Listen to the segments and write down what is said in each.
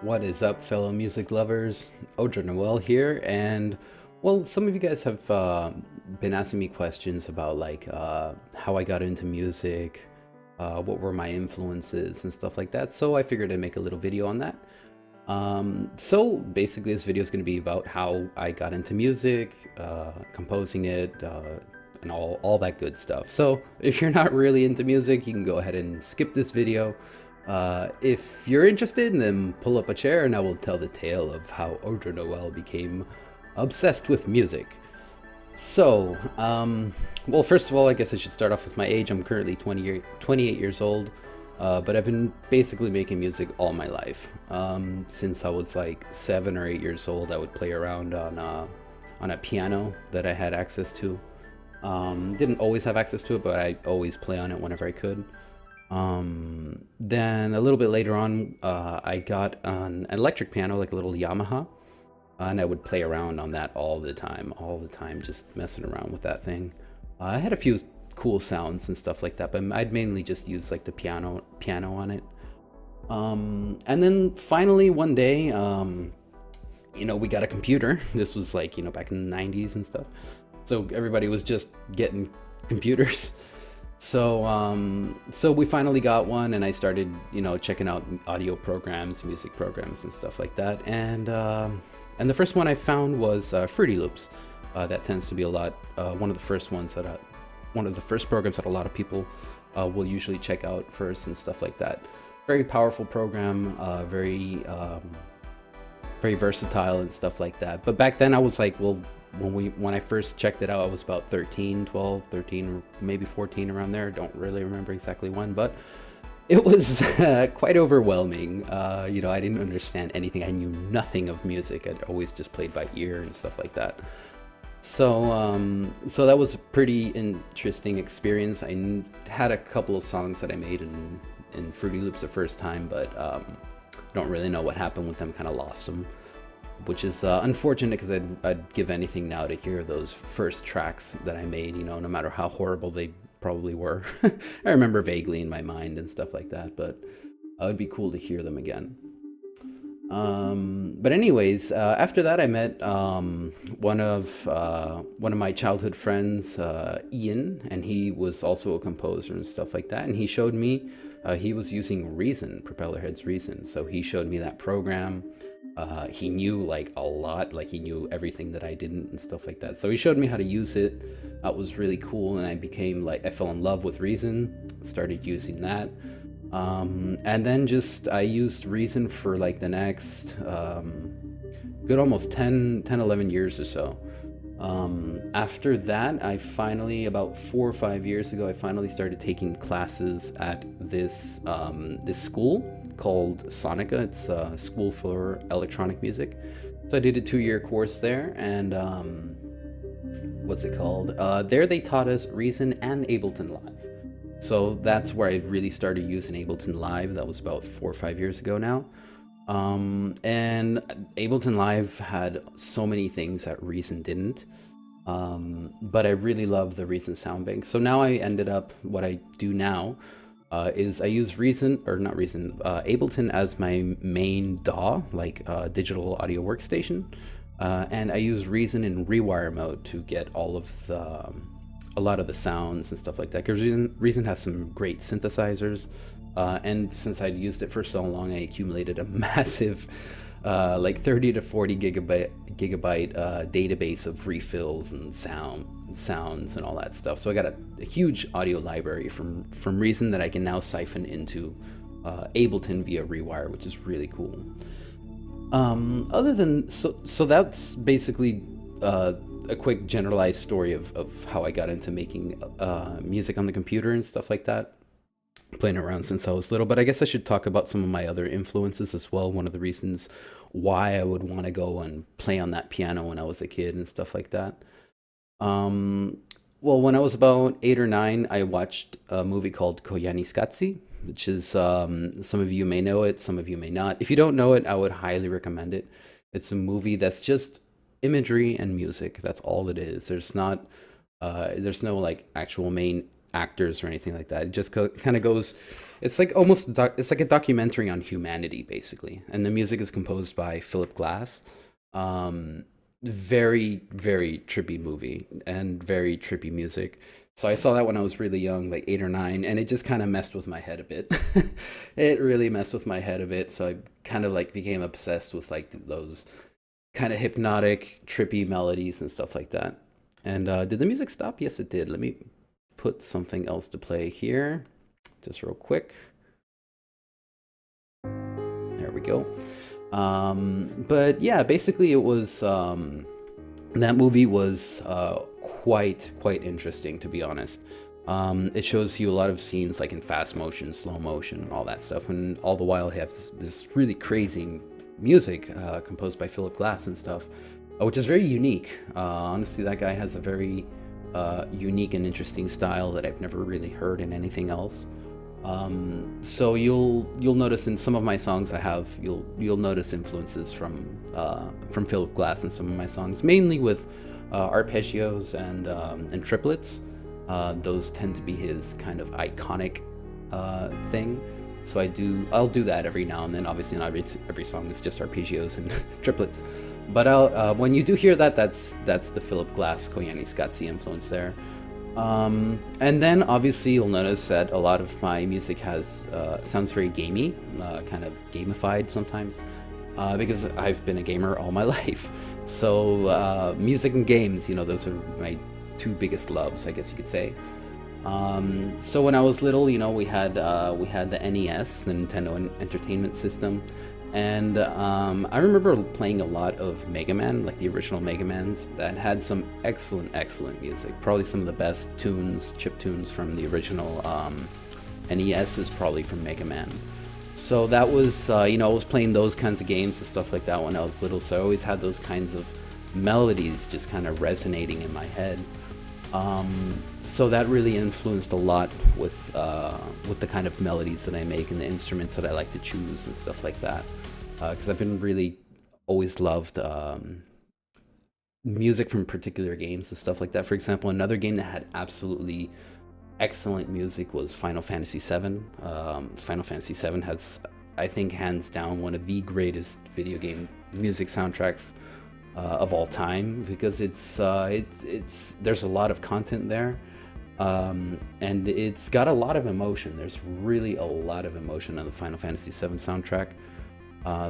What is up, fellow music lovers? OdraNoel here, and well, some of you guys have been asking me questions about how I got into music, what were my influences and stuff like that. So I figured I'd make a little video on that. So basically, this video is going to be about how I got into music, composing it, and all that good stuff. So if you're not really into music, you can go ahead and skip this video. If you're interested, then pull up a chair and I will tell the tale of how OdraNoel became obsessed with music. So, well, first of all, I guess I should start off with my age. I'm currently 28 years old, but I've been basically making music all my life. Since I was like 7 or 8 years old, I would play around on a piano that I had access to. Didn't always have access to it, but I always play on it whenever I could. Then a little bit later on, I got an electric piano, like a little Yamaha, and I would play around on that all the time, just messing around with that thing. I had a few cool sounds and stuff like that, but I'd mainly just use like the piano on it. And then finally one day, we got a computer. This was like, back in the 90s and stuff. So everybody was just getting computers. So we finally got one, and I started, checking out audio programs, music programs, and stuff like that. And the first one I found was Fruity Loops. That tends to be one of the first one of the first programs that a lot of people will usually check out first and stuff like that. Very powerful program, very versatile and stuff like that. But back then I was like, well, when I first checked it out, I was about 13, 12, 13, maybe 14, around there. Don't really remember exactly when, but it was quite overwhelming. I didn't understand anything. I knew nothing of music. I'd always just played by ear and stuff like that. So that was a pretty interesting experience. I had a couple of songs that I made in Fruity Loops the first time, but don't really know what happened with them. Kind of lost them, which is unfortunate, because I'd give anything now to hear those first tracks that I made, no matter how horrible they probably were. I remember vaguely in my mind and stuff like that, but it would be cool to hear them again. But anyways, after that I met one of my childhood friends, Ian, and he was also a composer and stuff like that, and he showed me, he was using Reason, Propellerhead's Reason, so he showed me that program. He knew like a lot, like he knew everything that I didn't and stuff like that. So he showed me how to use it. That was really cool, and I fell in love with Reason, started using that. And then I used Reason for like the next good almost 11 years or so. After that, about 4 or 5 years ago, I finally started taking classes at this school called Sonica. It's a school for electronic music. So I did a 2-year course there, and what's it called? There they taught us Reason and Ableton Live. So that's where I really started using Ableton Live. That was about 4 or 5 years ago now. And Ableton Live had so many things that Reason didn't. But I really love the Reason sound bank. So now what I do now is I use Ableton as my main DAW, like digital audio workstation. And I use Reason in rewire mode to get a lot of the sounds and stuff like that, because Reason has some great synthesizers, and since I'd used it for so long, I accumulated a massive like 30 to 40 gigabyte database of refills and sounds and all that stuff. So I got a huge audio library from Reason that I can now siphon into Ableton via rewire, which is really cool. So that's basically a quick generalized story of how I got into making music on the computer and stuff like that, playing around since I was little. But I guess I should talk about some of my other influences as well. One of the reasons why I would want to go and play on that piano when I was a kid and stuff like that. Well, when I was about 8 or 9, I watched a movie called Koyani Skatsi, which is, some of you may know it, some of you may not. If you don't know it, I would highly recommend it. It's a movie that's just imagery and music. That's all it is. There's no like actual main actors or anything like that. It just kind of goes. It's like almost it's like a documentary on humanity basically, and the music is composed by Philip Glass. Um, very trippy movie and very trippy music. So I saw that when I was really young, like 8 or 9, and it just kind of messed with my head a bit. It really messed with my head a bit. So I kind of like became obsessed with like those kind of hypnotic, trippy melodies and stuff like that. And did the music stop? Yes, it did. Let me put something else to play here, just real quick. There we go. But yeah, basically it was that movie was quite interesting, to be honest. It shows you a lot of scenes like in fast motion, slow motion, and all that stuff, and all the while you have this really crazy music composed by Philip Glass and stuff, which is very unique. Honestly, that guy has a very unique and interesting style that I've never really heard in anything else. So you'll notice in some of my songs you'll notice influences from Philip Glass in some of my songs, mainly with arpeggios and triplets. Those tend to be his kind of iconic thing. So I'll do that every now and then. Obviously, not every song is just arpeggios and triplets. But when you do hear that, that's the Philip Glass Koyaanisqatsi influence there. And then obviously you'll notice that a lot of my music sounds very gamey, kind of gamified sometimes, because I've been a gamer all my life. So music and games, those are my two biggest loves, I guess you could say. So when I was little, we had the NES, the Nintendo Entertainment System, and I remember playing a lot of Mega Man, like the original Mega Mans, that had some excellent music. Probably some of the best chip tunes from the original NES is probably from Mega Man. So that was, I was playing those kinds of games and stuff like that when I was little, so I always had those kinds of melodies just kind of resonating in my head. So that really influenced a lot with the kind of melodies that I make and the instruments that I like to choose and stuff like that. Because I've been really always loved music from particular games and stuff like that. For example, another game that had absolutely excellent music was Final Fantasy VII. Final Fantasy VII has, I think, hands down one of the greatest video game music soundtracks of all time, because it's there's a lot of content there, and it's got a lot of emotion. There's really a lot of emotion on the Final Fantasy VII soundtrack.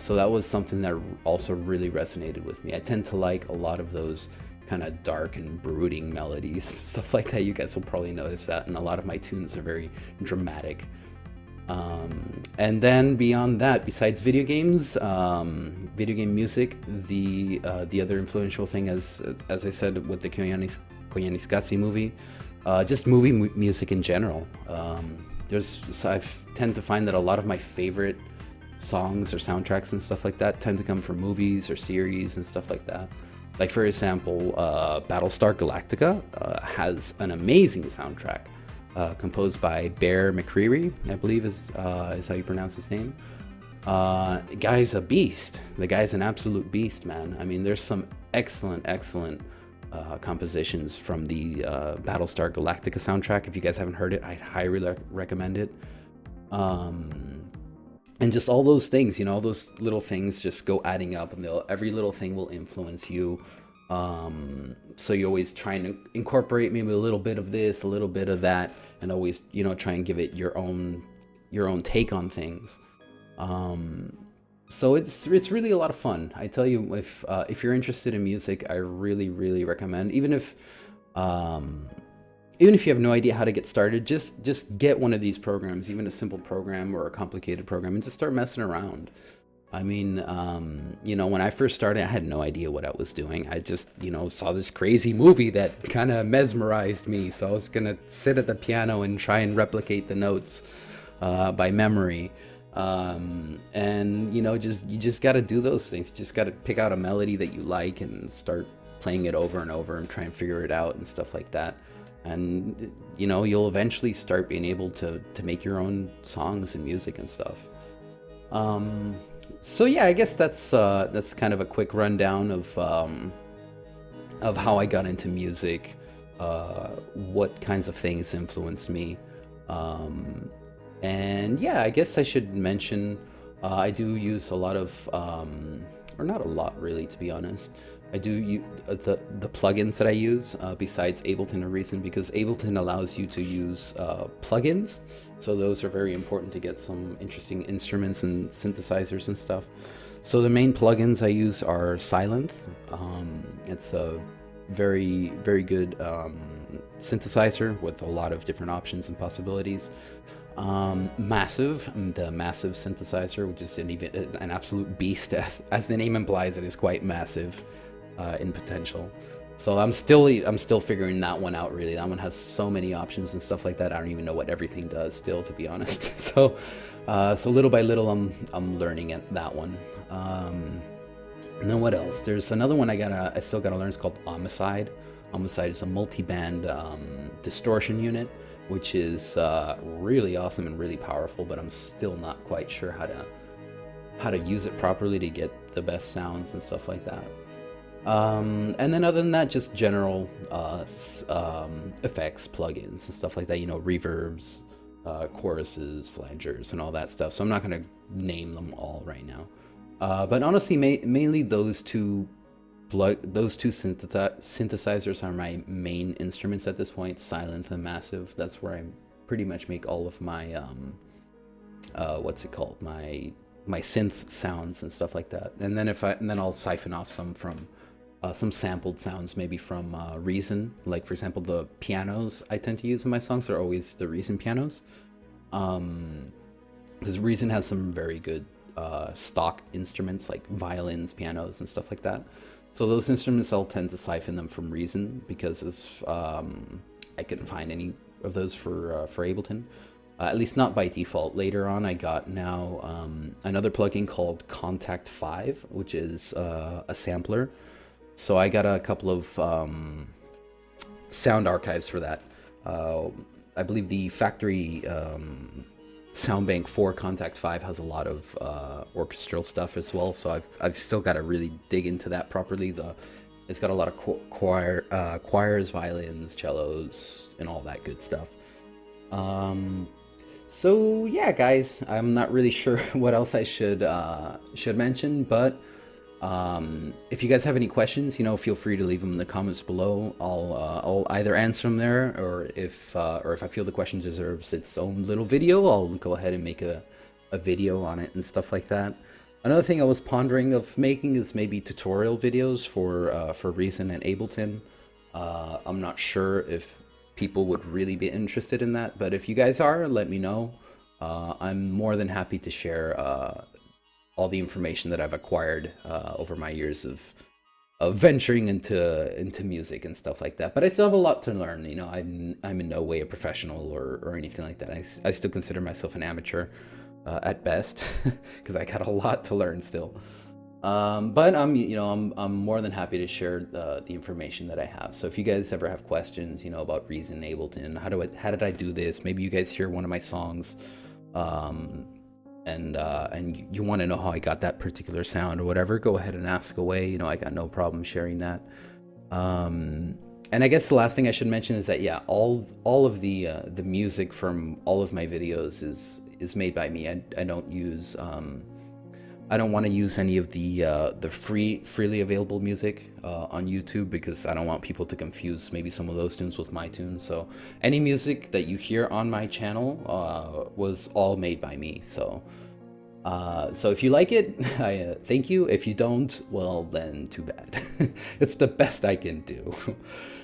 So that was something that also really resonated with me. I tend to like a lot of those kind of dark and brooding melodies, stuff like that. You guys will probably notice that, and a lot of my tunes are very dramatic. And then beyond that, besides video games, video game music, the other influential thing, as I said, with the Koyaanisqatsi movie, just movie music in general. I tend to find that a lot of my favorite songs or soundtracks and stuff like that tend to come from movies or series and stuff like that. Like, for example, Battlestar Galactica has an amazing soundtrack. Composed by Bear McCreary, I believe is how you pronounce his name. Guy's a beast. The guy's an absolute beast, man. I mean, there's some excellent compositions from the Battlestar Galactica soundtrack. If you guys haven't heard it, I highly recommend it. And just all those things, all those little things just go adding up, and every little thing will influence you. So you always try and incorporate maybe a little bit of this, a little bit of that, and always, try and give it your own take on things. So it's really a lot of fun. I tell you, if you're interested in music, I really recommend, even if you have no idea how to get started, just get one of these programs, even a simple program or a complicated program, and just start messing around. I mean, when I first started, I had no idea what I was doing. I just, saw this crazy movie that kind of mesmerized me. So I was going to sit at the piano and try and replicate the notes by memory. And, you just got to do those things. You just got to pick out a melody that you like and start playing it over and over and try and figure it out and stuff like that. And, you'll eventually start being able to make your own songs and music and stuff. So yeah, I guess that's kind of a quick rundown of how I got into music, what kinds of things influenced me. And yeah, I guess I should mention I do use a lot of, or not a lot really, to be honest. I do use the plugins that I use besides Ableton or Reason, because Ableton allows you to use plugins. So those are very important to get some interesting instruments and synthesizers and stuff. So the main plugins I use are Sylenth. It's a very, very good synthesizer with a lot of different options and possibilities. Massive, the Massive synthesizer, which is an absolute beast, as the name implies. It is quite massive in potential. So I'm still figuring that one out, really. That one has so many options and stuff like that. I don't even know what everything does still, to be honest. So little by little I'm learning that one. And then what else? There's another one I still gotta learn. It's called Homicide. Homicide is a multi-band distortion unit, which is really awesome and really powerful, but I'm still not quite sure how to use it properly to get the best sounds and stuff like that. And then other than that, just general effects, plugins and stuff like that, reverbs, choruses, flangers, and all that stuff. So I'm not going to name them all right now. But honestly, mainly those two synthesizers are my main instruments at this point, Sylenth and Massive. That's where I pretty much make all of my, what's it called, my synth sounds and stuff like that. And then I'll siphon off some from some sampled sounds, maybe from Reason. Like, for example, the pianos I tend to use in my songs are always the Reason pianos. Because Reason has some very good stock instruments like violins, pianos, and stuff like that. So those instruments, I'll tend to siphon them from Reason, because I couldn't find any of those for Ableton. At least not by default. Later on, I got now another plugin called Contact 5, which is a sampler. So I got a couple of sound archives for that. I believe the factory sound bank for Contact 5 has a lot of orchestral stuff as well. So I've still got to really dig into that properly. It's got a lot of choirs, violins, cellos, and all that good stuff. So yeah, guys, I'm not really sure what else I should mention, but if you guys have any questions, feel free to leave them in the comments below. I'll either answer them there, or if I feel the question deserves its own little video, I'll go ahead and make a video on it and stuff like that. Another thing I was pondering of making is maybe tutorial videos for Reason and Ableton. I'm not sure if people would really be interested in that, but if you guys are, let me know. I'm more than happy to share all the information that I've acquired over my years of venturing into music and stuff like that. But I still have a lot to learn. I'm in no way a professional or anything like that. I still consider myself an amateur at best, because I got a lot to learn still. But I'm more than happy to share the information that I have. So if you guys ever have questions, about Reason, Ableton, how did I do this? Maybe you guys hear one of my songs, and you want to know how I got that particular sound or whatever, go ahead and ask away. I got no problem sharing that. And I guess the last thing I should mention is that, yeah, all of the music from all of my videos is made by me. I don't use I don't want to use any of the freely available music on YouTube, because I don't want people to confuse maybe some of those tunes with my tunes. So any music that you hear on my channel was all made by me. So if you like it, I thank you. If you don't, well, then too bad. It's the best I can do.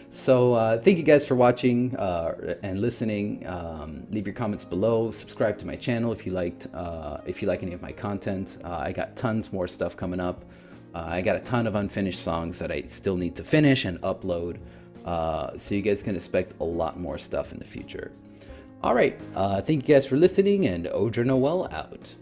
So thank you guys for watching and listening. Leave your comments below. Subscribe to my channel if you like any of my content. I got tons more stuff coming up. I got a ton of unfinished songs that I still need to finish and upload. So you guys can expect a lot more stuff in the future. All right. Thank you guys for listening, and OdraNoel out.